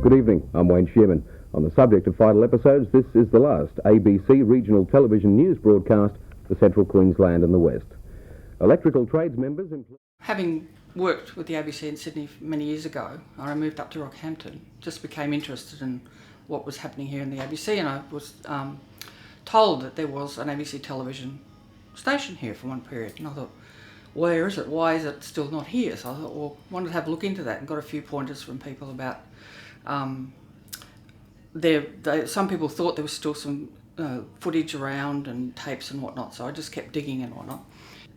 Good evening, I'm Wayne Shearman. On the subject of final episodes, this is the last ABC regional television news broadcast for Central Queensland and the West. Electrical trades members... Having worked with the ABC in Sydney many years ago, I moved up to Rockhampton, just became interested in what was happening here in the ABC, and I was told that there was an ABC television station here for one period, and I thought, where is it? Why is it still not here? So I thought, well, I wanted to have a look into that and got a few pointers from people about some people thought there was still some footage around and tapes and whatnot, so I just kept digging and whatnot.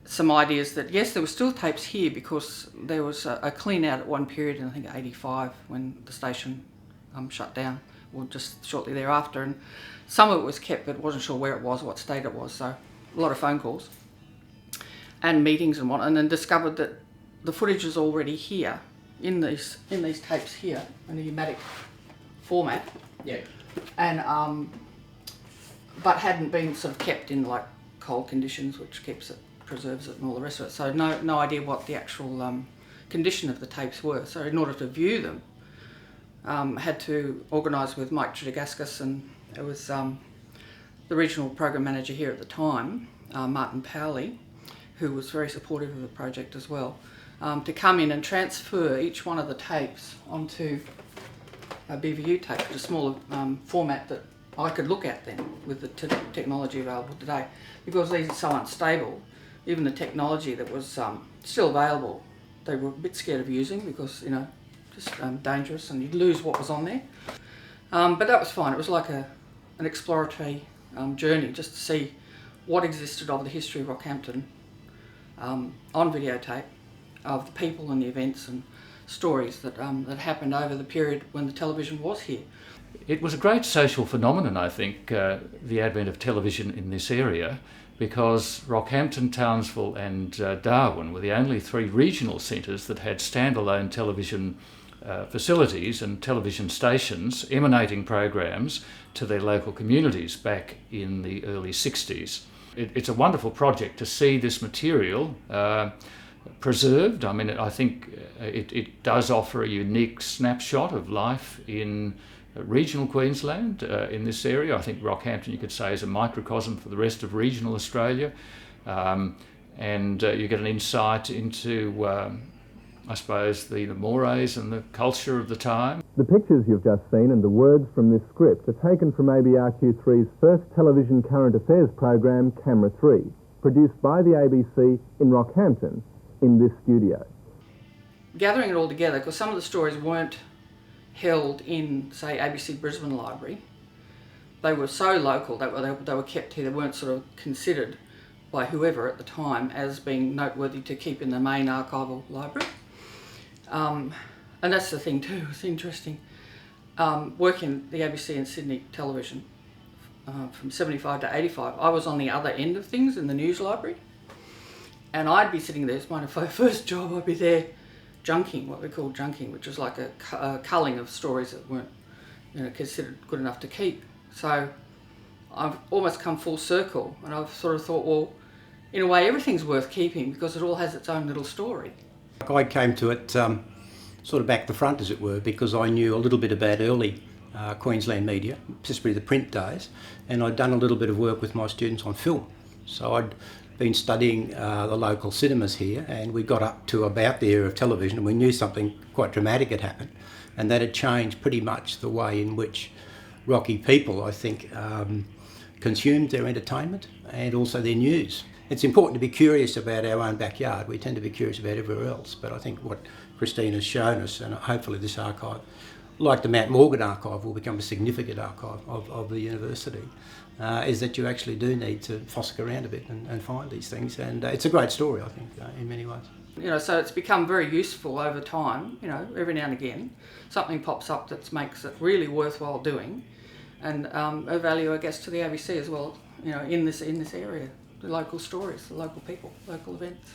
Some ideas that yes, there were still tapes here because there was a clean out at one period in I think 85 when the station shut down, or just shortly thereafter, and some of it was kept but wasn't sure where it was, what state it was, so a lot of phone calls and meetings and whatnot, and then discovered that the footage is already here in these tapes here in a pneumatic format. Yeah. And but hadn't been sort of kept in like cold conditions, which keeps it, preserves it, and all the rest of it. So no idea what the actual condition of the tapes were. So in order to view them, had to organise with Mike Tridagaskas, and it was the regional program manager here at the time, Martin Powley, who was very supportive of the project as well, to come in and transfer each one of the tapes onto a BVU tape, a smaller format that I could look at then with the technology available today. Because these are so unstable, even the technology that was still available, they were a bit scared of using because, you know, just dangerous and you'd lose what was on there. But that was fine. It was like an exploratory journey just to see what existed of the history of Rockhampton on videotape, of the people and the events and stories that happened over the period when the television was here. It was a great social phenomenon, I think, the advent of television in this area, because Rockhampton, Townsville and Darwin were the only three regional centres that had standalone television facilities and television stations emanating programs to their local communities back in the early 60s. It's a wonderful project to see this material preserved. I mean, I think it does offer a unique snapshot of life in regional Queensland in this area. I think Rockhampton, you could say, is a microcosm for the rest of regional Australia, and you get an insight into, I suppose, the mores and the culture of the time. The pictures you've just seen and the words from this script are taken from ABRQ3's first television current affairs program, Camera 3, produced by the ABC in Rockhampton in this studio. Gathering it all together, because some of the stories weren't held in, say, ABC Brisbane Library. They were so local that they were kept here. They weren't sort of considered by whoever at the time as being noteworthy to keep in the main archival library. And that's the thing too, it's interesting. Working the ABC and Sydney television from 75 to 85, I was on the other end of things in the news library. And I'd be sitting there, it's my first job, I'd be there junking, what we call junking, which was like a culling of stories that weren't, you know, considered good enough to keep. So I've almost come full circle, and I've sort of thought, well, in a way everything's worth keeping because it all has its own little story. I came to it sort of back the front, as it were, because I knew a little bit about early Queensland media, especially the print days, and I'd done a little bit of work with my students on film. So I'd been studying the local cinemas here, and we got up to about the era of television, and we knew something quite dramatic had happened, and that had changed pretty much the way in which Rocky people, I think, consumed their entertainment and also their news. It's important to be curious about our own backyard. We tend to be curious about everywhere else, but I think what Christina's shown us, and hopefully this archive, like the Mount Morgan archive, will become a significant archive of the university, is that you actually do need to fossick around a bit and find these things. And it's a great story, I think, in many ways. You know, so it's become very useful over time. You know, every now and again, something pops up that makes it really worthwhile doing, and a value, I guess, to the ABC as well. You know, in this area, the local stories, the local people, local events.